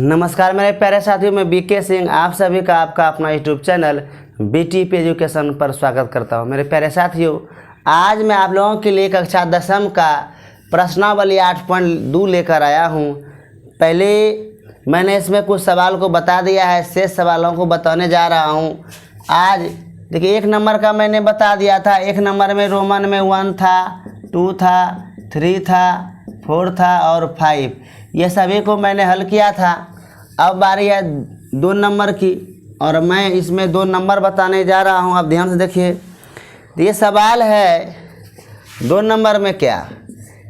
नमस्कार मेरे प्यारे साथियों, मैं बीके सिंह आप सभी का आपका अपना यूट्यूब चैनल बीटीपी एजुकेशन पर स्वागत करता हूं। मेरे प्यारे साथियों, आज मैं आप लोगों के लिए कक्षा 10वीं का प्रश्नावली 8.2 लेकर आया हूं। पहले मैंने इसमें कुछ सवाल को बता दिया है, शेष सवालों को बताने जा रहा हूं। आज देखिए, 1 नंबर का मैंने बता दिया था। 1 नंबर में रोमन में 1 था, 2 था, 3 था, 4 था और 5, ये सभी को मैंने हल किया था। अब बारी है 2 नंबर की और मैं इसमें 2 नंबर बताने जा रहा हूं। आप ध्यान से देखिए, ये सवाल है 2 नंबर में क्या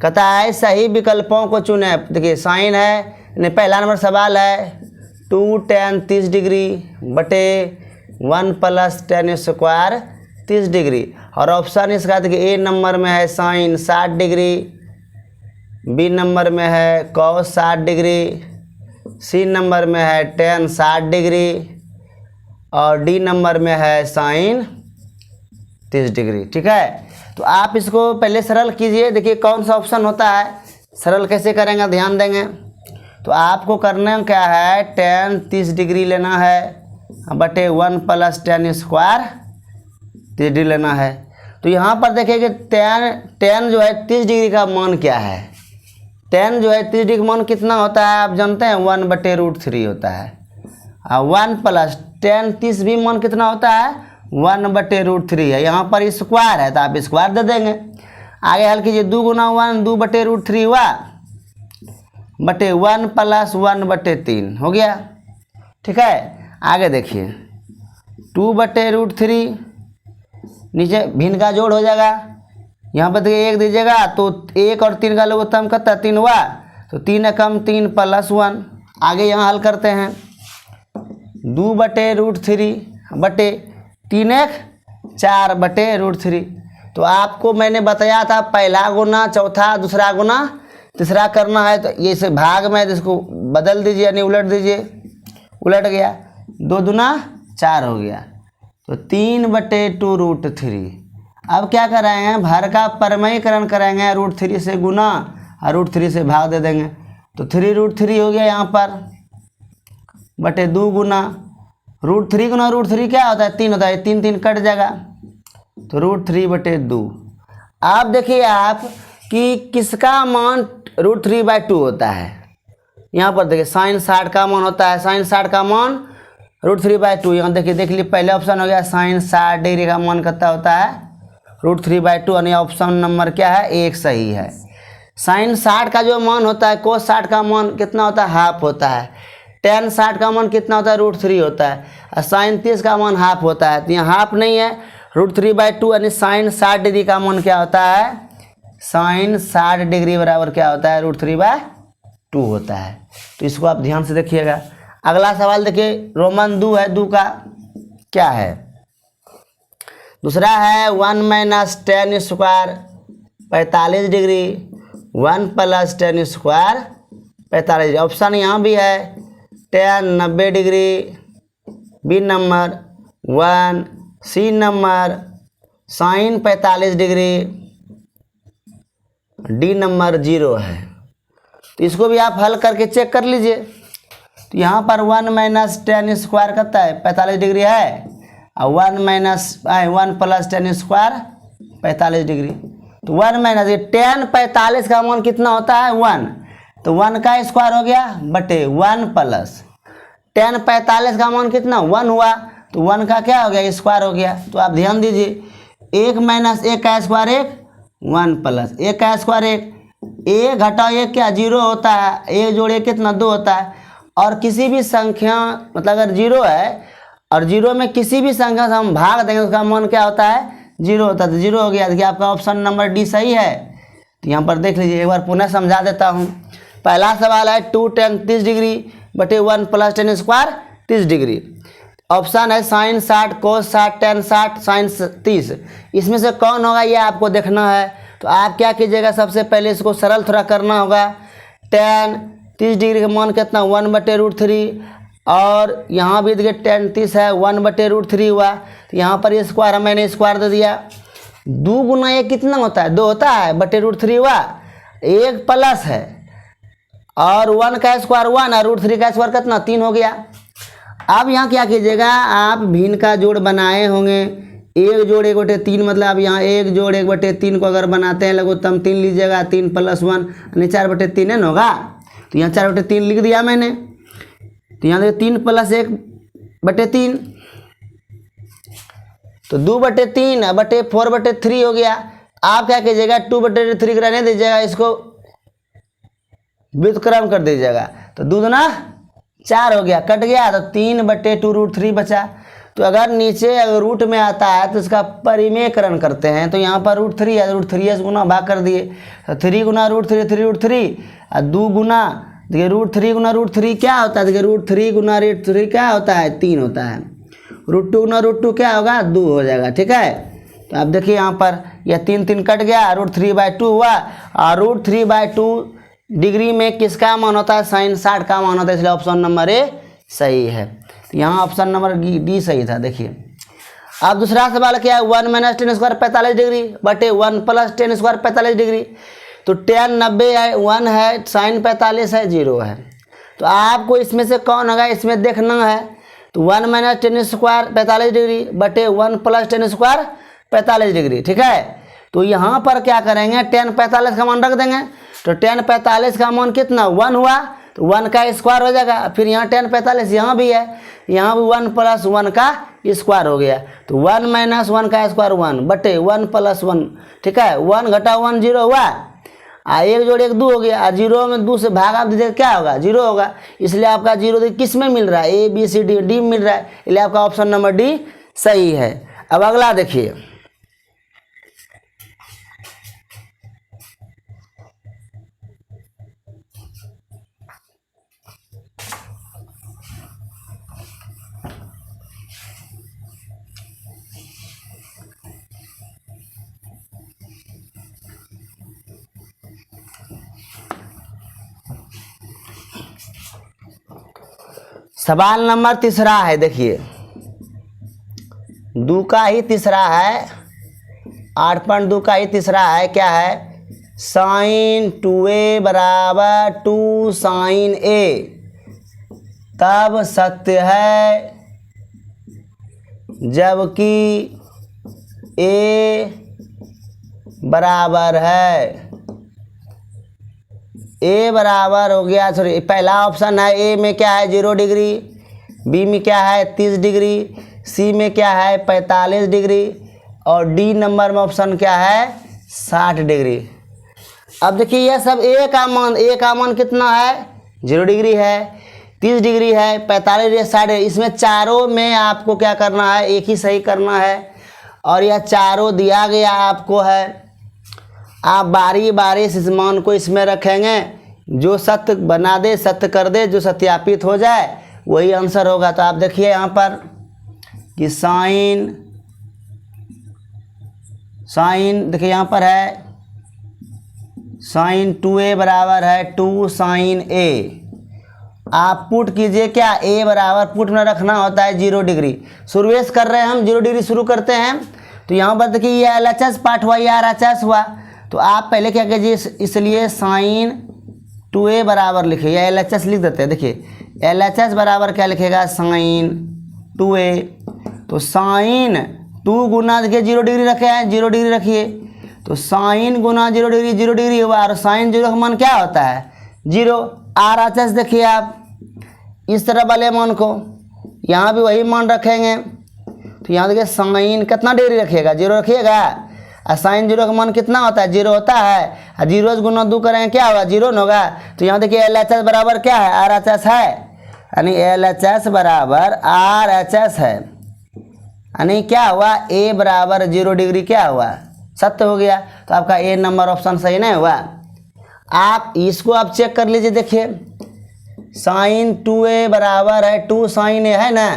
कहता है, सही विकल्पों को चुने। देखिए साइन है, पहला नंबर सवाल है 2 tan 30 डिग्री बटे 1 + tan स्क्वायर 30 डिग्री। और ऑप्शन इसका देखिए, ए नंबर में है साइन 60 डिग्री, बी नंबर में है कॉस 60 डिग्री, सी नंबर में है tan 60 डिग्री और डी नंबर में है साइन 30 डिग्री। ठीक है, तो आप इसको पहले सरल कीजिए। देखिए कौन सा ऑप्शन होता है, सरल कैसे करेंगे ध्यान देंगे। तो आपको करना क्या है, tan 30 डिग्री लेना है बटे 1 + tan स्क्वायर 30 डिग्री लेना है। तो यहाँ पर देखिए कि tan जो है 30 डिग्री का मान क्या है। tan जो है 30 डिग्री का मान कितना होता है आप जानते हैं, 1/√3 होता है। और 1 + tan 30 भी मान कितना होता है, 1/√3 है। यहाँ पर स्क्वायर है तो आप स्क्वायर दे देंगे। आगे हल कीजिए, 2 × 1 2/√3 हुआ बटे 1 + 1/3 हो गया। ठीक है, आगे देखिए 2/√3 नीचे भिन्न का जोड़ हो जाएगा। यहाँ पर देखिए 1 दीजिएगा तो 1 और 3 का लघुत्तम करता 3 हुआ, तो 3 एकम 3 + 1। आगे यहाँ हल करते हैं 2/√3 बटे 3 एक 4/√3। तो आपको मैंने बताया था पहला गुना चौथा, दूसरा गुना तीसरा करना है। तो ये से भाग में इसको बदल दीजिए, यानी उलट दीजिए, उलट गया, 2 दूना 4 हो गया। तो 3/2√3। अब क्या कराएंगे, भर का परमयीकरण करेंगे, √3 से गुना और √3 से भाग दे देंगे। तो 3√3 हो गया यहाँ पर बटे 2 गुना √3 गुना √3 क्या होता है, 3 होता है, 3 3 कट जाएगा, तो √3/2। अब देखिए आप कि किसका मान √3/2 होता है। यहाँ पर देखिए साइन 60 का मान होता है, साइन 60 का मान √3/2। यहाँ देखिए देख लीजिए, पहले ऑप्शन हो गया साइन 60 डिग्री का मान कितना होता है, √3/2, यानी ऑप्शन नंबर क्या है, 1 सही है। साइन 60 का जो मान होता है, कोस 60 का मान कितना होता है, हाफ होता है। tan 60 का मान कितना होता है, √3 होता है। और साइन 30 का मान हाफ होता है, तो यहाँ हाफ नहीं है, √3/2, यानी साइन 60 डिग्री का मान क्या होता है, साइन 60 डिग्री बराबर क्या होता है, √3/2 होता है। तो इसको आप ध्यान से देखिएगा। अगला सवाल देखिए, रोमन 2 है, 2 का क्या है, दूसरा है 1 - tan square 45 degree 1 + tan square 45 degree. Option यहाँ भी है tan 90 degree, B number 1, C number sine 45 degree, D number 0 है। तो इसको भी आप हल करके चेक कर लीजिए। तो यहाँ पर 1 - tan स्क्वायर करता है 45 डिग्री है, और 1 + tan स्क्वायर 45 डिग्री। तो 1 - tan 45 का मान कितना होता है, 1, तो 1 का स्क्वायर हो गया बटे 1 + tan 45 का मान कितना 1 हुआ, तो 1 का क्या हो गया, स्क्वायर हो गया। तो आप ध्यान दीजिए, 1 - 1 का स्क्वायर 1, 1 + 1 का स्क्वायर 1, 1 घटाओ 1 क्या 0 होता है, 1 जोड़ 1 कितना 2 होता है। और किसी भी संख्या मतलब अगर 0 है और 0 में किसी भी संख्या से हम भाग देंगे उसका मान क्या होता है, 0 होता है। तो 0 हो गया। देखिए आपका ऑप्शन नंबर डी सही है। तो यहाँ पर देख लीजिए, एक बार पुनः समझा देता हूँ। पहला सवाल है 2 tan 30 डिग्री बटे 1 + tan स्क्वायर 30 डिग्री। ऑप्शन है साइन 60 कोस 60 tan 60 साइन 30। इसमें से कौन होगा ये आपको देखना है। तो आप क्या कीजिएगा, सबसे पहले इसको सरल थोड़ा करना होगा। tan 30 डिग्री का मान कितना 1/√3, और यहाँ भी देखिए tan 30 है 1/√3 हुआ। तो यहाँ पर ये स्क्वायर है, मैंने स्क्वायर दे दिया। 2 गुना 1 कितना होता है, 2 होता है, बटे √3 हुआ। एक प्लस है और 1 का स्क्वायर 1 और √3 का स्क्वायर कितना 3 हो गया। अब यहाँ क्या कीजिएगा, आप भिन्न का जोड़ बनाए होंगे, 1 जोड़ 1/3 मतलब अब यहाँ 1 जोड़ 1/3 को अगर बनाते हैं लघुत्तम 3 लीजिएगा, 3 + 1 यानी 4/3 है ना होगा। तो यहाँ 4/3 लिख दिया मैंने। तो यहाँ देखिए 3 + 1/3 तो 2/3 बटे 4/3 हो गया। आप क्या कीजिएगा 2/3 का रहने दीजिएगा, इसको व्युत्क्रम कर दीजिएगा। तो 2 दूना 4 हो गया, कट गया। तो 3/2 √3 बचा। तो अगर नीचे अगर रूट में आता है तो इसका परिमेयकरण करते हैं। तो यहाँ पर √3 है, √3 से गुना भाग कर दिए। तो 3 गुना √3 3 और 2 गुना देखिए √3 गुना √3 क्या होता है, देखिए √3 गुना √3 क्या होता है 3 होता है। √2 गुना √2 क्या होगा 2 हो जाएगा, ठीक है। तो आप देखिए यहाँ पर यह 3 कट गया, √3/2 हुआ। और √3/2 डिग्री में किसका मान होता है, sin 60 का मान होता है, इसलिए ऑप्शन नंबर ए सही है। तो यहाँ ऑप्शन नंबर डी सही था। देखिए अब दूसरा सवाल क्या है, 1 - 10² 45 डिग्री बटे 1 + 10² 45 डिग्री। तो tan 90 है, 1 है, sin 45 है, 0 है। तो आपको इसमें से कौन होगा इसमें देखना है। तो 1 - 10² 45 डिग्री बटे 1 + 10² 45 डिग्री, ठीक है। तो यहाँ पर क्या करेंगे, tan 45 का मान रख देंगे। तो tan 45 का मान कितना 1 हुआ, तो 1 का स्क्वायर हो जाएगा। फिर यहाँ tan 45 यहाँ भी है, यहाँ भी 1 + 1 का स्क्वायर हो गया। तो 1 - 1 का स्क्वायर 1 बटे 1 + 1, ठीक है। 1 घटा 1 0 हुआ, 1 जोड़ 1 2 हो गया। 0 में 2 से भाग आप दीजिएगा क्या होगा 0 होगा। इसलिए आपका 0 किस में मिल रहा है, A B C D D मिल रहा है, इसलिए आपका ऑप्शन नंबर डी सही है। अब अगला देखिए, सवाल नंबर तीसरा है। देखिए 2 का ही तीसरा है, 8.2 का ही तीसरा है। क्या है, sin 2a = 2 sin a तब सत्य है जबकि a बराबर है, ए बराबर हो गया, सॉरी पहला ऑप्शन है। ए में क्या है 0 डिग्री, बी में क्या है 30 डिग्री, सी में क्या है 45 डिग्री और डी नंबर में ऑप्शन क्या है 60 डिग्री। अब देखिए यह सब ए का मान कितना है 0 डिग्री है, 30 डिग्री है, 45 डिग्री, 60 डिग्री। इसमें चारों में आपको क्या करना है, एक ही सही करना है। और यह चारों दिया गया आपको है, आप बारी बारी से इस मान को इसमें रखेंगे, जो सत्य बना दे सत्य कर दे, जो सत्यापित हो जाए वही आंसर होगा। तो आप देखिए यहाँ पर कि साइन देखिए यहाँ पर है sin 2a बराबर है 2 sin a। आप पुट कीजिए, क्या a बराबर पुट में रखना होता है 0 डिग्री। शुरुआत कर रहे हैं हम 0 डिग्री शुरू करते हैं। तो यहाँ पर देखिए ये LHS पार्ट हुआ, ये RHS हुआ। तो आप पहले क्या कीजिए, इसलिए sin 2a बराबर लिखिए, या LHS लिख देते हैं। देखिए LHS बराबर क्या लिखेगा sin 2a। तो sin 2 गुना देखिए 0 डिग्री रखे हैं, 0 डिग्री रखिए। तो sin गुना 0 डिग्री 0 डिग्री हुआ, और sin 0 का मान क्या होता है 0। RHS देखिए आप इस तरह वाले मान को, यहाँ भी वही मान रखेंगे। तो यहाँ देखिए sin कितना डिग्री रखिएगा 0 रखिएगा, और sin 0 का मान कितना होता है 0 होता है। और 0 से गुना 2 करेंगे क्या होगा 0 न होगा। तो यहाँ देखिए LHS बराबर क्या है RHS है, यानी LHS बराबर RHS है, यानी क्या हुआ a बराबर 0 डिग्री क्या हुआ सत्य हो गया। तो आपका ए नंबर ऑप्शन सही नहीं हुआ। आप इसको आप चेक कर लीजिए, देखिए sin 2a बराबर है 2 sin a है ना,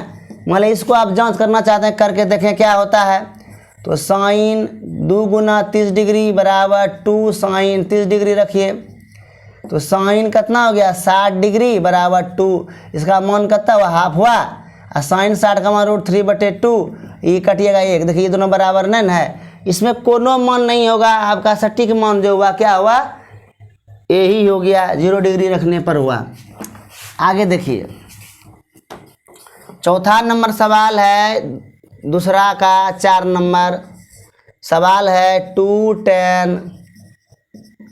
मतलब इसको आप जांच करना चाहते हैं करके देखें क्या होता है। तो sin 2 गुना 30 डिग्री बराबर 2 sin 30 डिग्री रखिए। तो sin कितना हो गया 60 डिग्री बराबर 2, इसका मान कितना हुआ हाफ हुआ, और sin 60 का मान √3/2, ये कटिएगा 1। देखिए ये दोनों बराबर नहीं है, इसमें कोनो मान नहीं होगा। आपका सटीक मान जो हुआ क्या हुआ यही हो गया, 0 डिग्री रखने पर हुआ। आगे देखिए, चौथा नंबर सवाल है दूसरा का 4 नंबर सवाल है 2 tan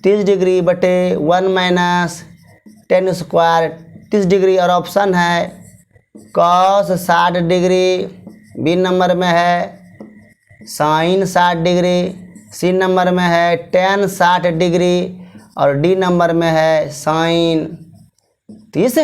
30 डिग्री बटे 1 माइनस टेन स्क्वायर 30 डिग्री, और ऑप्शन है cos 60 डिग्री, बी नंबर में है साइन 60 डिग्री, सी नंबर में है tan 60 डिग्री, और डी नंबर में है साइन 30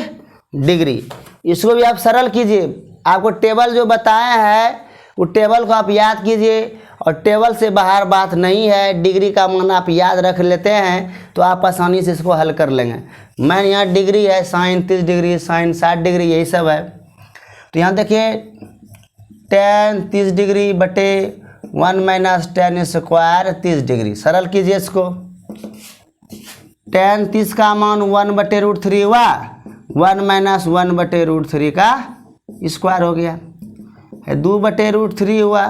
डिग्री। इसको भी आप सरल कीजिए। आपको टेबल जो बताया है वो टेबल को आप याद कीजिए, और टेबल से बाहर बात नहीं है। डिग्री का मान आप याद रख लेते हैं तो आप आसानी से इसको हल कर लेंगे। मैं यहाँ डिग्री है साइन 30 डिग्री, साइन 60 डिग्री, यही सब है। तो यहाँ देखिए tan 30 डिग्री बटे 1 माइनस टेन स्क्वायर 30 डिग्री, सरल कीजिए इसको। tan 30 का मान 1/√3 हुआ, 1 माइनस 1/√3 का स्क्वायर हो गया, 2/√3 हुआ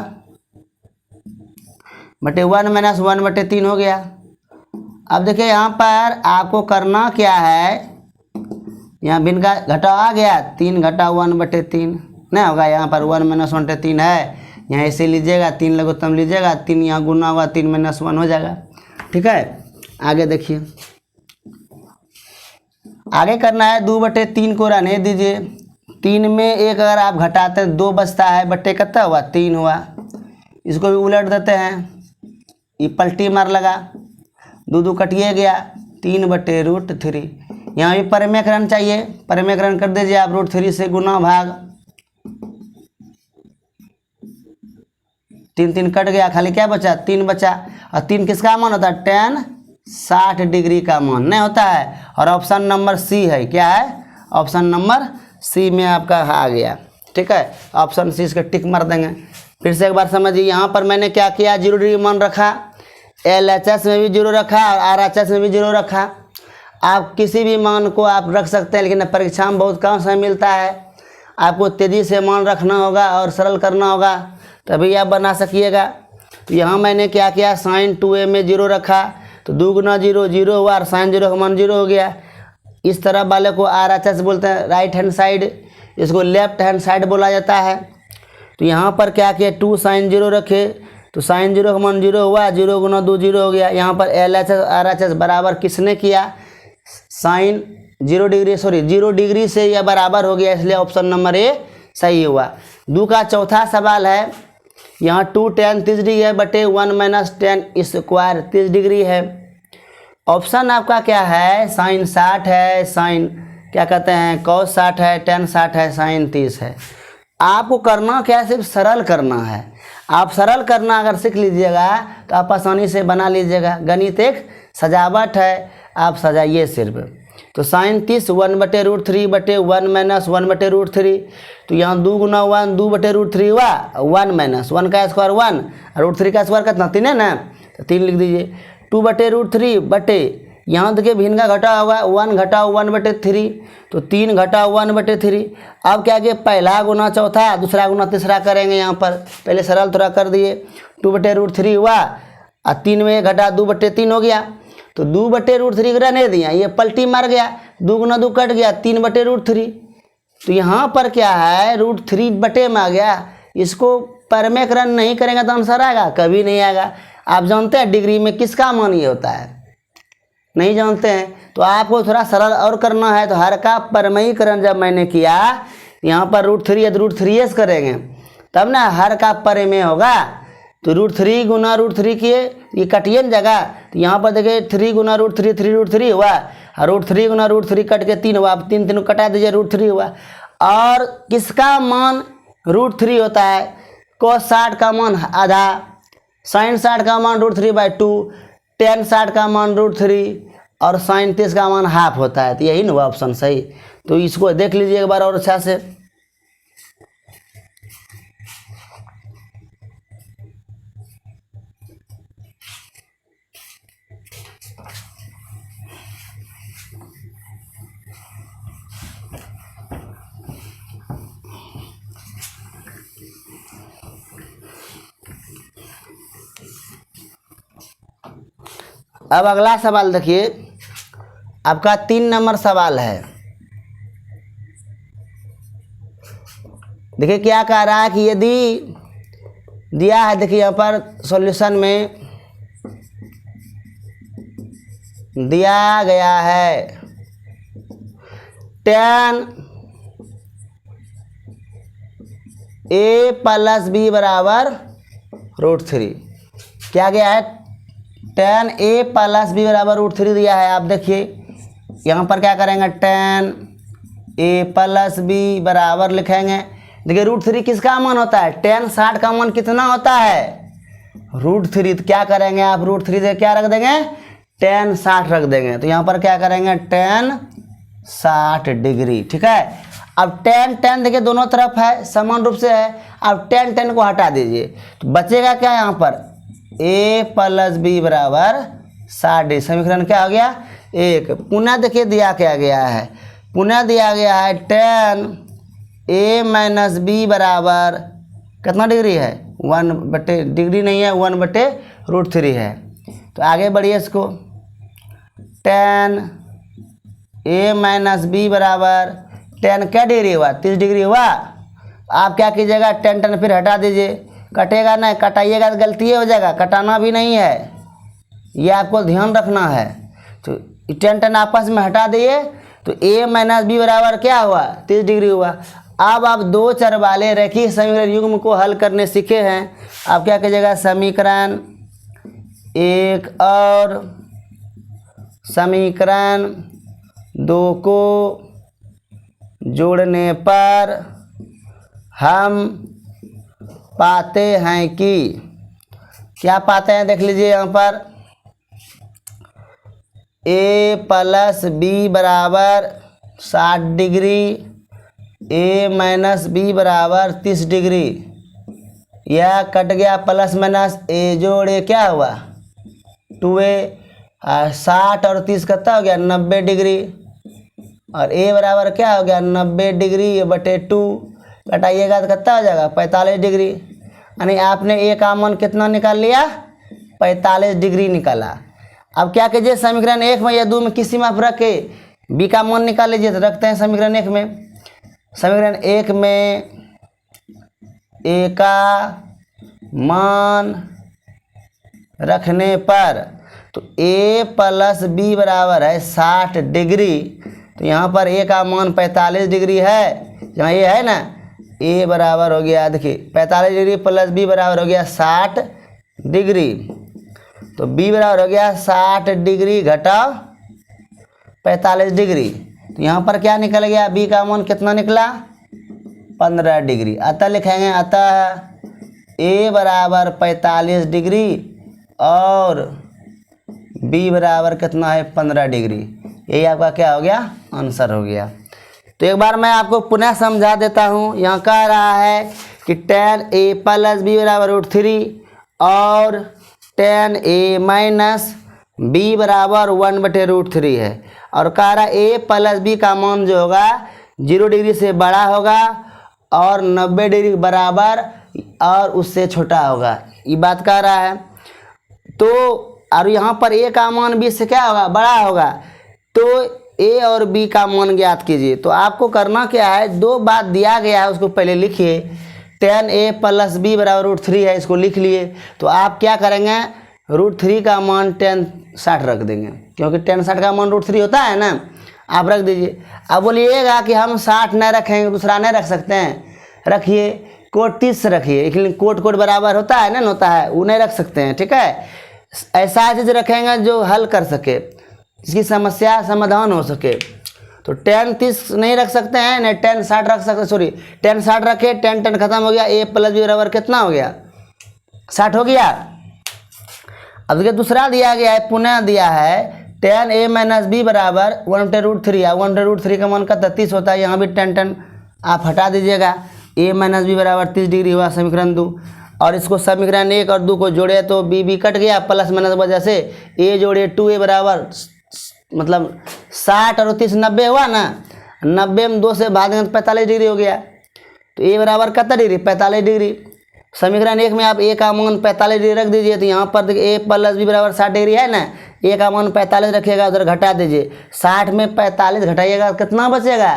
बटे 1 माइनस 1/3 हो गया। अब देखिए यहाँ पर आपको करना क्या है, यहाँ भिन्न का घटाव आ गया, 3 घटा 1/3 नहीं होगा, यहाँ पर 1 माइनस 1/3 है, यहाँ ऐसे लीजिएगा, 3 लघुत्तम लीजिएगा, 3 यहाँ गुना होगा, 3 माइनस 1 हो जाएगा। ठीक है, आगे देखिए, आगे करना है 2/3 को रहने दीजिए। 3 में 1 अगर आप घटाते हैं 2 बचता है, बट्टे कितना हुआ 3 हुआ। इसको भी उलट देते हैं, ये पलटी मार लगा, 2 कटिए गया, 3/√3। यहाँ भी परिमेयकरण चाहिए, परिमेयकरण कर दीजिए आप, √3 से गुना भाग, 3 कट गया, खाली क्या बचा 3 बचा। और 3 किसका मान होता है, tan 60 डिग्री का मान नहीं होता है। और ऑप्शन नंबर सी है, क्या है, ऑप्शन नंबर सी में आपका आ गया। ठीक है, ऑप्शन सी इसका टिक मार देंगे। फिर से एक बार समझिए, यहाँ पर मैंने क्या किया, 0 डिग्री मान रखा, LHS में भी 0 रखा और RHS में भी 0 रखा। आप किसी भी मान को आप रख सकते हैं, लेकिन परीक्षा में बहुत कम समय मिलता है। आपको तेज़ी से मान रखना होगा और सरल करना होगा, तभी आप बना सकिएगा। तो यहाँ मैंने क्या किया, साइन 2a में 0 रखा, तो 2 गुना 0 0 हुआ, और साइन 0 का मान 0 हो गया। इस तरह वाले को RHS बोलते हैं, राइट हैंड साइड, इसको लेफ्ट हैंड साइड बोला जाता है। तो यहाँ पर क्या किया, 2 साइन 0 रखे, तो साइन 0 का मान 0 हुआ, 0 गुना 2 0 हो गया। यहाँ पर LHS RHS बराबर किसने किया, साइन 0 डिग्री, सॉरी 0 डिग्री से यह बराबर हो गया, इसलिए ऑप्शन नंबर ए सही हुआ। 2 का चौथा सवाल है, यहाँ 2 tan 30 डिग्री है बटे 1 माइनस टेन स्क्वायर 30 डिग्री है। ऑप्शन आपका क्या है, साइन 60 है, साइन क्या कहते हैं cos 60 है, tan 60 है, साइन 30 है। आपको करना क्या है, सिर्फ सरल करना है। आप सरल करना अगर सीख लीजिएगा तो आप आसानी से बना लीजिएगा। गणित एक सजावट है, आप सजाइए सिर्फ। तो साइन 30 1/√3 बटे 1 माइनस 1/√3, तो यहाँ 2 गुना 1 2/√3 हुआ, 1 माइनस 1 का स्क्वायर 1, √3 का स्क्वायर कितना 3 है ना, तो 3 लिख दीजिए। 2/√3 बटे, यहाँ देखिए भिन्न का घटा होगा, 1 घटाओ 1/3, तो 3 घटाओ 1/3। अब क्या किए, पहला गुना चौथा, दूसरा गुना तीसरा करेंगे। यहाँ पर पहले सरल थोड़ा कर दिए, 2/√3 हुआ, और 3 में घटा 2/3 हो गया, तो 2/√3 रहने दिया, ये पलटी मार गया, 2 गुना 2 कट गया, 3/√3। तो यहाँ पर क्या है, √3 बटे में आ गया। इसको परिमेयकरण नहीं करेंगे तो आंसर आएगा, कभी नहीं आएगा। आप जानते हैं डिग्री में किसका मान ये होता है, नहीं जानते हैं, तो आपको थोड़ा सरल और करना है। तो हर का परिमेयकरण जब मैंने किया, यहाँ पर √3 है तो √3s करेंगे, तब ना हर का परिमेय होगा। तो √3 गुना √3 किए, ये कटिए न जगह, तो यहाँ पर देखिए 3 गुना √3 3√3 हुआ, और √3 गुना √3 कट के 3 हुआ। अब 3 3 कटा दीजिए, √3 हुआ। और किसका मान √3 होता है, cos 60 का मान आधा, साइन 60 का मान √3/2, tan 60 का मान √3, और साइन 30 का मान हाफ होता है। तो यही ना हुआ ऑप्शन सही। तो इसको देख लीजिए एक बार और अच्छा से। अब अगला सवाल देखिए, आपका 3 नंबर सवाल है। देखिए क्या कह रहा है कि यदि दिया है, देखिए यहाँ पर सॉल्यूशन में दिया गया है tan a प्लस बी बराबर √3। क्या गया है? tan a प्लस बी बराबर √3 दिया है। आप देखिए यहाँ पर क्या करेंगे, tan a प्लस बी बराबर लिखेंगे। देखिए √3 किसका मान होता है? tan 60 का मान कितना होता है? √3। तो क्या करेंगे आप, √3 से क्या रख देंगे, tan 60 रख देंगे। तो यहाँ पर क्या करेंगे, tan 60 डिग्री। ठीक है। अब tan देखिए दोनों तरफ है, समान रूप से है। अब tan को हटा दीजिए तो बचेगा क्या यहाँ पर, a प्लस बी बराबर 60 डिग्री। समीकरण क्या हो गया, 1। पुनः देखिए दिया क्या गया है, पुनः दिया गया है tan a माइनस बी बराबर कितना डिग्री है, 1 डिग्री नहीं है, 1/√3 है। तो आगे बढ़िए इसको, tan a माइनस बी बराबर tan क्या डिग्री हुआ, 30 डिग्री हुआ। आप क्या कीजिएगा, tan फिर हटा दीजिए, कटेगा नहीं, कटाइएगा तो गलती हो जाएगा, कटाना भी नहीं है, ये आपको ध्यान रखना है। तो tan आपस में हटा दिए तो a माइनस बी बराबर क्या हुआ, 30 डिग्री हुआ। अब आप 2 चर वाले रेखीय समीकरण युग्म को हल करने सीखे हैं। आप क्या कीजिएगा, समीकरण 1 और समीकरण 2 को जोड़ने पर हम पाते हैं कि, क्या पाते हैं देख लीजिए यहाँ पर, a प्लस बी बराबर 60 डिग्री, a माइनस बी बराबर 30 डिग्री। यह कट गया, प्लस माइनस a जोड़ a क्या हुआ, 2a। 60 और 30 कितना हो गया, 90 डिग्री। और a बराबर क्या हो गया, 90 डिग्री बटे 2, घटाइएगा तो कितना हो जाएगा, 45 डिग्री। यानी आपने a का मान कितना निकाल लिया, 45 डिग्री निकाला। अब क्या कीजिए, समीकरण 1 में या 2 में किसी में आप रख के b का मान निकाल लीजिए। तो रखते हैं समीकरण 1 में, समीकरण 1 में a का मान रखने पर तो a प्लस बी बराबर है 60 डिग्री। तो यहाँ पर a का मान 45 डिग्री है, जहाँ ये है ना, a बराबर हो गया, देखिए 45 डिग्री प्लस b बराबर हो गया 60 डिग्री। तो b बराबर हो गया 60 डिग्री घटा 45 डिग्री। तो यहाँ पर क्या निकल गया, b का मान कितना निकला, 15 डिग्री। अतः लिखेंगे, अतः a बराबर 45 डिग्री और b बराबर कितना है, 15 डिग्री। यही आपका क्या हो गया, आंसर हो गया। तो एक बार मैं आपको पुनः समझा देता हूँ। यहाँ कह रहा है कि tan a प्लस बी बराबर √3 और tan a माइनस बी बराबर 1/√3 है। और कह रहा है a प्लस बी का मान जो होगा 0 डिग्री से बड़ा होगा और 90 डिग्री बराबर और उससे छोटा होगा, ये बात कह रहा है। तो और यहाँ पर a का मान b से क्या होगा, बड़ा होगा। तो a और b का मान ज्ञात कीजिए। तो आपको करना क्या है, 2 बात दिया गया है उसको पहले लिखिए। tan a प्लस बी बराबर √3 है, इसको लिख लिए। तो आप क्या करेंगे, √3 का मान tan 60 रख देंगे, क्योंकि tan 60 का मान √3 होता है ना, आप रख दीजिए। अब बोलिएगा कि हम 60 नहीं रखेंगे, दूसरा नहीं रख सकते हैं, रखिए कोट 30 से रखिए, लेकिन कोट बराबर होता है ना, होता है, वो नहीं रख सकते हैं। ठीक है, ऐसा चीज़ रखेंगे जो हल कर सके, इसकी समस्या समाधान हो सके। तो tan 30 नहीं रख सकते हैं, नहीं tan 60 रख सकते, सॉरी tan 60 रखे, tan खत्म हो गया, a प्लस बी बराबर कितना हो गया, 60 हो गया। अब देखिए दूसरा दिया गया है, पुनः दिया है tan a माइनस बी बराबर 1/√3। 1/√3 का मान का 30 होता है, यहाँ भी tan आप हटा दीजिएगा। a माइनस बी बराबर 30 डिग्री हुआ, समीकरण 2। और इसको समीकरण 1 और 2 को जोड़े तो b कट गया, प्लस माइनस वजह से a जोड़े 2a बराबर मतलब 60 और 30 90 हुआ ना, 90 में 2 से भाग देंगे तो 45 डिग्री हो गया। तो a बराबर कितना डिग्री, 45 डिग्री। समीकरण 1 में आप ए का मान 45 डिग्री रख दीजिए, तो यहाँ पर देखिए ए प्लस बी बराबर 60 डिग्री है ना, ए का मान 45 रखिएगा, उधर घटा दीजिए, 60 में 45 घटाइएगा कितना बचेगा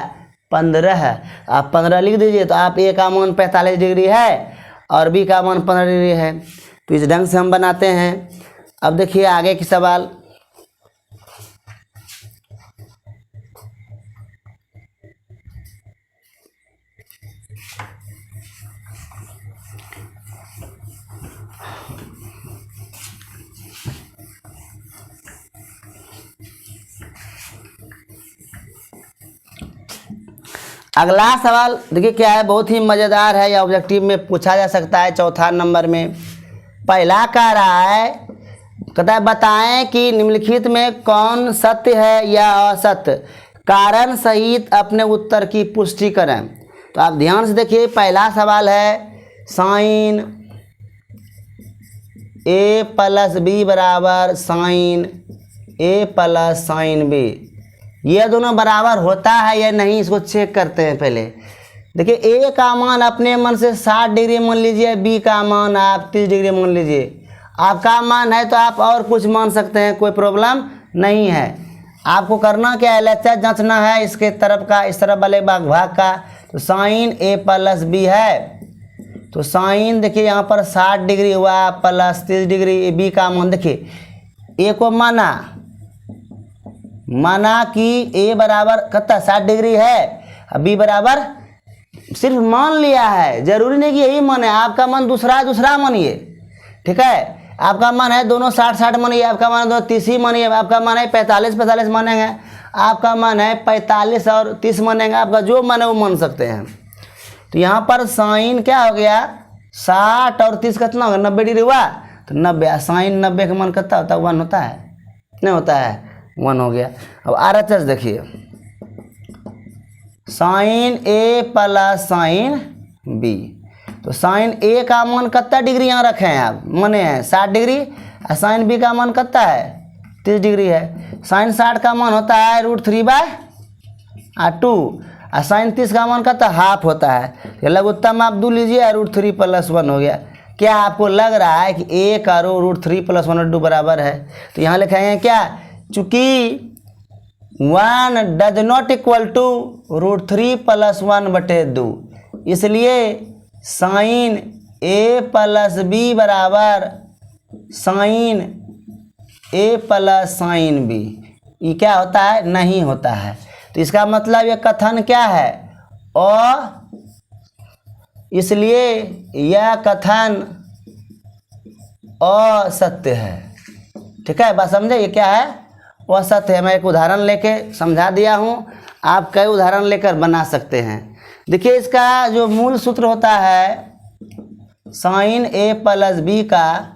15। आप 15 लिख दीजिए, तो आप ए का मान 45 डिग्री है और बी का मान 15 डिग्री है। तो इस ढंग से हम बनाते हैं। अब देखिए आगे की सवाल। अगला सवाल देखिए क्या है, बहुत ही मज़ेदार है, या ऑब्जेक्टिव में पूछा जा सकता है चौथा नंबर में। पहला कह रहा है, कहता है बताएं कि निम्नलिखित में कौन सत्य है या असत्य, कारण सहित अपने उत्तर की पुष्टि करें। तो आप ध्यान से देखिए, पहला सवाल है साइन ए प्लस बी बराबर साइन ए प्लस साइन बी, ये दोनों बराबर होता है या नहीं, इसको चेक करते हैं पहले। देखिए ए का मान अपने मन से 60 डिग्री मान लीजिए, बी का मान आप 30 डिग्री मान लीजिए। आपका मान है तो आप और कुछ मान सकते हैं, कोई प्रॉब्लम नहीं है। आपको करना क्या है, एलएचएस जांचना है इसके तरफ का, इस तरफ वाले भाग का। तो साइन ए प्लस बी है, तो साइन देखिए यहाँ पर 60 डिग्री हुआ प्लस 30 डिग्री, बी का मान देखिए ए को माना कि ए बराबर कितना 60 डिग्री है, अब बी बराबर सिर्फ मान लिया है, जरूरी नहीं कि यही मन है, आपका मन दूसरा मानिए, ठीक है। आपका मन है दोनों 60-60 मानिए, आपका मन है दोनों 30 मानिए, आपका मन है 45-45 मानेंगे, आपका मन है 45 और 30 मानेंगे, आपका जो मन है वो मान सकते हैं। तो यहाँ पर साइन क्या हो गया 60 और 30 कितना होगा 90 डिग्री हुआ, तो 90, साइन 90 का मान कितना होता है 1 होता है, नहीं होता है 1 हो गया। अब आरएचएस देखिए, साइन ए प्लस साइन बी, तो साइन ए का मान कितना डिग्री यहाँ रखे हैं आप, माने हैं 60 डिग्री, और साइन बी का मान कितना है 30 डिग्री है। साइन 60 का मान होता है √3/2, और साइन 30 का मान कितना हाफ होता है। ये लघुत्तम आप 2 लीजिए, √3 + 1 हो गया। क्या आपको लग रहा है कि ए का √3 + 1/2 बराबर है? तो यहाँ लिखे हैं क्या, चूँकि 1 डज नॉट इक्वल टू √3 + 1/2, इसलिए साइन ए प्लस बी बराबर साइन ए प्लस साइन बी, ये क्या होता है नहीं होता है। तो इसका मतलब ये कथन क्या है इसलिए यह कथन असत्य है, ठीक है। बात समझे, ये क्या है असत्य है। मैं एक उदाहरण लेके समझा दिया हूँ, आप कई उदाहरण लेकर बना सकते हैं। देखिए इसका जो मूल सूत्र होता है साइन ए प्लस बी का,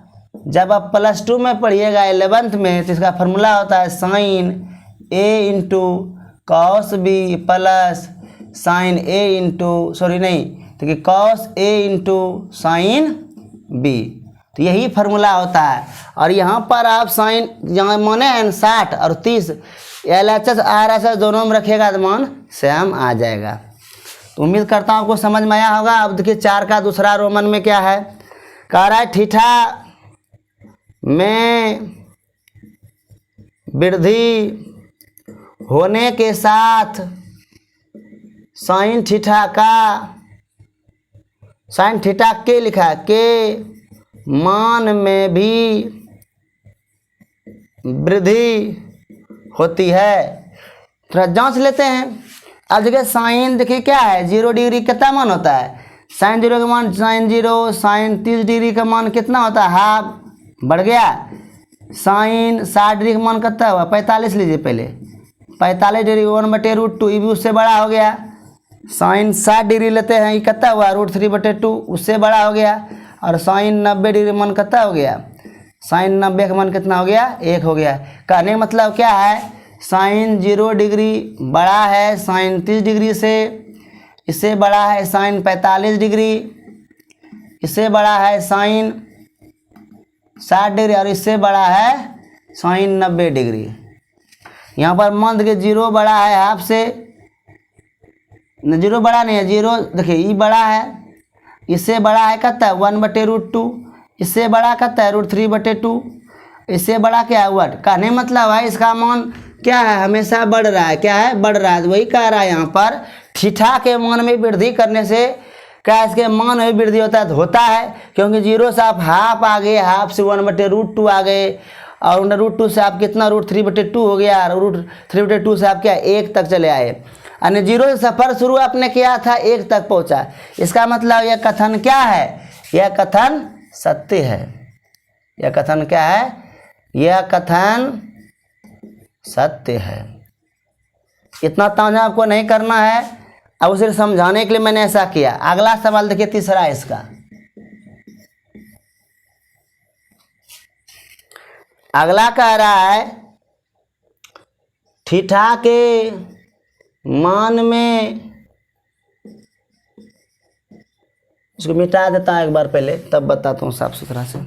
जब आप +2 में पढ़िएगा 11th में, तो इसका फार्मूला होता है sine A into cos B plus sine A into देखिए cos A into sine B, तो यही फार्मूला होता है। और यहाँ पर आप साइन यहाँ माने हैं 60 और 30, LHS RHS दोनों में रखिएगा तो मान सेम आ जाएगा। तो उम्मीद करता हूँ आपको समझ में आया होगा। अब देखिए 4 का दूसरा रोमन में क्या है, कह रहा है थीटा में वृद्धि होने के साथ साइन थीटा के लिखा है के मान में भी वृद्धि होती है। थोड़ा जांच लेते हैं। अब देखिए साइन देखिए क्या है 0 डिग्री कितना मान होता है, साइन 0 का मान साइन 0, साइन 30 डिग्री का मान कितना होता है हाफ, बढ़ गया। साइन 60 डिग्री का मान कितना हुआ 45 लीजिए, पहले 45 डिग्री 1/√2, ये भी उससे बड़ा हो गया। साइन 60 डिग्री लेते हैं, ये कितना हुआ √3/2, उससे बड़ा हो गया। और साइन 90 डिग्री मान कितना हो गया, साइन 90 का मान कितना हो गया 1 हो गया। कहने का मतलब क्या है, साइन 0 डिग्री बड़ा है साइन 30 डिग्री से, इससे बड़ा है साइन 45 डिग्री, इससे बड़ा है साइन 60 डिग्री, और इससे बड़ा है साइन 90 डिग्री। यहाँ पर मान देखिए 0 बड़ा है हाफ से, 0 बड़ा नहीं है, 0 देखिए ये बड़ा है, इससे बड़ा है कहता है 1/√2, इससे बड़ा कहता है √3/2, इससे बड़ा क्या है 1। कहने मतलब है इसका मान क्या है, हमेशा बढ़ रहा है। क्या है, बढ़ रहा है। वही कह रहा है यहाँ पर थीटा के मान में वृद्धि करने से क्या इसके मान में वृद्धि होता है, तो होता है, क्योंकि 0 से आप हाफ आ गए, हाफ से 1/√2 आ गए, और √2 से आप कितना √3/2 हो गया, और √3/2 से आप क्या 1 तक चले आए, यानी 0 से सफ़र शुरू आपने किया था 1 तक पहुंचा। इसका मतलब यह कथन क्या है, यह कथन सत्य है। यह कथन क्या है, यह कथन सत्य है। इतना ताना आपको नहीं करना है, अब उसे समझाने के लिए मैंने ऐसा किया। अगला सवाल देखिए, तीसरा इसका। अगला कह रहा है थीटा के मान में, इसको मिटा देता हूँ एक बार पहले, तब बताता हूँ साफ सुथरा से।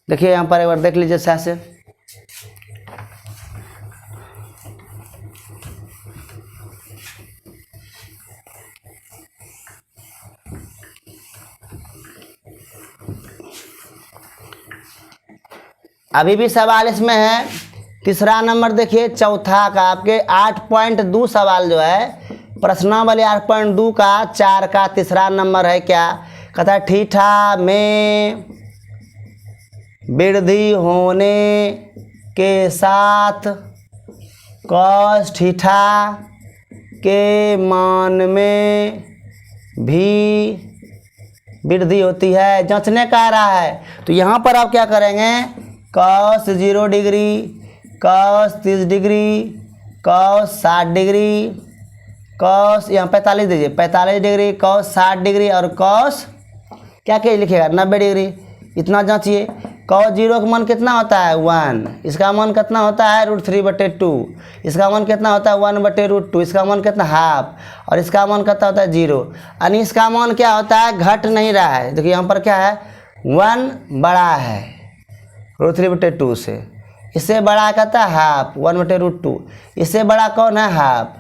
देखिए यहाँ पर एक बार देख लीजिए साथ से। अभी भी सवाल इसमें है, तीसरा नंबर देखिए चौथा का, आपके 8.2 सवाल जो है प्रश्नावली 8.2 का 4 का तीसरा नंबर है। क्या कहता है, थीटा में वृद्धि होने के साथ कॉस थीटा के मान में भी वृद्धि होती है, जांचने का रहा है। तो यहाँ पर आप क्या करेंगे, cos 0 degree, cos 30 degree, cos 60 degree, cos यहाँ 45 दीजिए, 45 डिग्री, कॉस 60 डिग्री, और कॉस क्या क्या लिखेगा 90 डिग्री। इतना जांचिए। कॉस 0 का मान कितना होता है 1, इसका मान कितना होता है √3/2, इसका मान कितना होता है 1/√2, इसका मान कितना हाफ, और इसका मान कितना होता है 0, यानी इसका मान क्या होता है, घट नहीं रहा है। देखिए यहाँ पर क्या है, 1 बड़ा है √3/2 से, इससे बड़ा कहता है हाफ 1/√2, इससे बड़ा कौन है हाफ,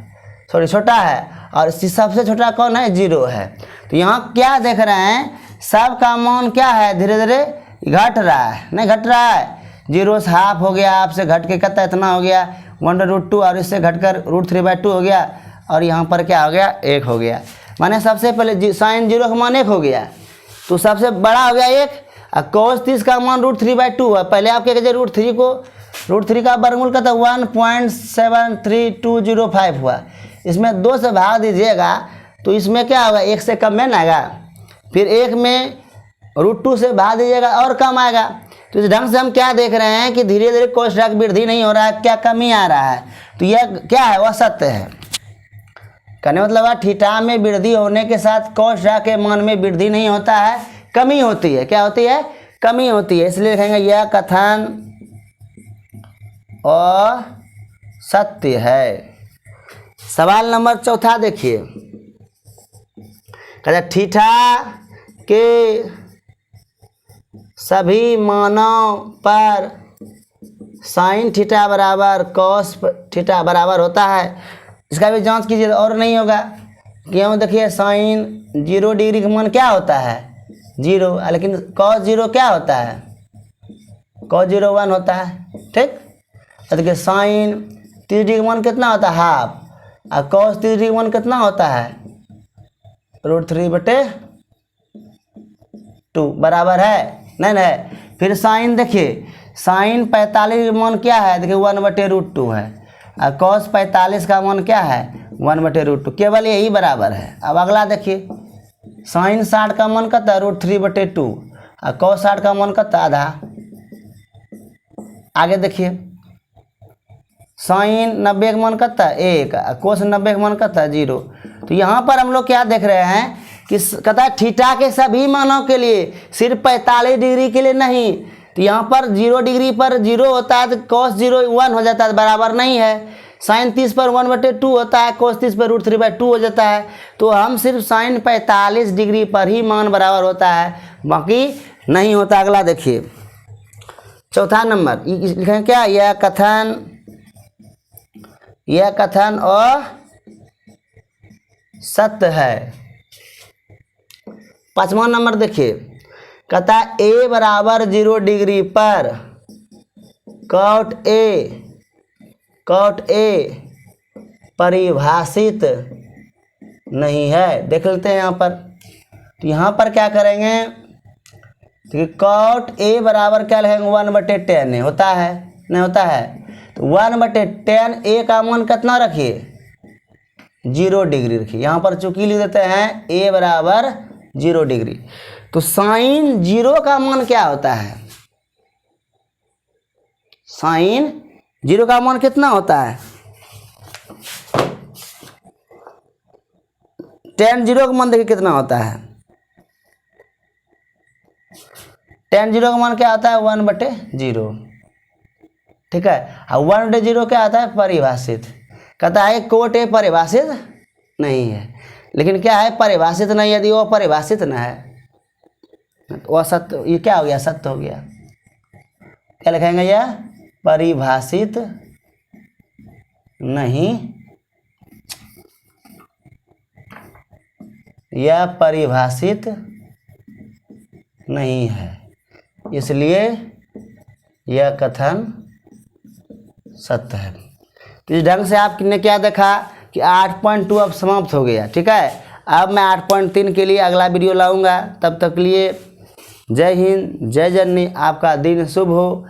सॉरी छोटा है, और इससे सबसे छोटा कौन है 0 है। तो यहाँ क्या देख रहे हैं, सब का मान क्या है धीरे धीरे घट रहा है, नहीं घट रहा है। 0 से हाफ हो गया, आपसे घट के कहता इतना हो गया 1/√2, और इससे घटकर √3/2 हो गया, और यहाँ पर क्या हो गया 1 हो गया। माने सबसे पहले साइन 0 का मान 1 हो गया, तो सबसे बड़ा हो गया 1, और cos 30 का मान √3/2 है। पहले आप क्या कीजिए, √3 का वर्गमूल का था 1.73205 हुआ, इसमें 2 से भाग दीजिएगा, तो इसमें क्या होगा 1 से कम में ना आएगा, फिर 1 में √2 से भाग दीजिएगा और कम आएगा। तो इस ढंग से हम क्या देख रहे हैं कि धीरे धीरे cos का वृद्धि नहीं हो रहा है, क्या कमी आ रहा है। तो यह क्या है, वह सत्य है। कहने मतलब है थीटा में वृद्धि होने के साथ cos के मान में वृद्धि नहीं होता है, कमी होती है। क्या होती है, कमी होती है। इसलिए लिखेंगे यह कथन असत्य है। सवाल नंबर चौथा देखिए, कहते थीटा के सभी मानों पर साइन थीटा बराबर कॉस थीटा बराबर होता है। इसका भी जांच कीजिए, और नहीं होगा। क्यों, देखिए साइन 0 डिग्री का मान क्या होता है 0, लेकिन कॉस 0 क्या होता है, कॉस 0 1 होता है, ठीक। तो देखिए साइन 30 डिग्री का मान कितना होता है हाफ, और कॉस 30 डिग्री का मान कितना होता है √3/2 बराबर है, नहीं नहीं। फिर साइन देखिए, साइन 45 का मान क्या है, देखिए 1/√2 है, और cos 45 का मान क्या है 1/√2, केवल यही बराबर है। अब अगला देखिए, साइन 60 का मान कितना √3/2, और cos 60 का मान कितना आधा। आगे देखिए, साइन 90 का मान कितना 1, और cos 90 का मान कितना 0। तो यहाँ पर हम लोग क्या देख रहे हैं कि कहता है थीटा के सभी मानों के लिए, सिर्फ 45 डिग्री के लिए नहीं। तो यहाँ पर 0 डिग्री पर 0 होता है, तो cos 0 1 हो जाता है, बराबर नहीं है। साइन 30 पर 1/2 होता है, cos 30 पर √3/2 हो जाता है। तो हम सिर्फ साइन 45 डिग्री पर ही मान बराबर होता है, बाकी नहीं होता। अगला देखिए, चौथा नंबर लिखें क्या, यह कथन असत्य है। 5वां नंबर देखिए, कहता है ए बराबर 0 डिग्री पर कॉट ए परिभाषित नहीं है। देख लेते हैं यहाँ पर, तो यहाँ पर क्या करेंगे, तो कॉट ए बराबर क्या लिखेंगे 1/10 होता है, नहीं होता है, तो 1/10 ए का मान कितना रखिए 0 डिग्री रखिए। यहाँ पर चूंकि लिख देते हैं ए बराबर 0 डिग्री, तो साइन 0 का मान क्या होता है, साइन 0 का मान कितना होता है, tan 0 का मान देखिए कितना होता है, tan 0 का मान क्या आता है 1/0, ठीक है। और 1/0 क्या आता है परिभाषित, कहता है कोट ए परिभाषित नहीं है, लेकिन क्या है परिभाषित नहीं, यदि वो परिभाषित न है तो वह सत्य, ये क्या हो गया सत्य हो गया। क्या लिखेंगे यह परिभाषित नहीं, यह परिभाषित नहीं है, इसलिए यह कथन सत्य है। तो इस ढंग से आपने क्या देखा कि 8.2 अब समाप्त हो गया, ठीक है। अब मैं 8.3 के लिए अगला वीडियो लाऊंगा, तब तक के लिए जय हिंद जय जननी, आपका दिन शुभ हो।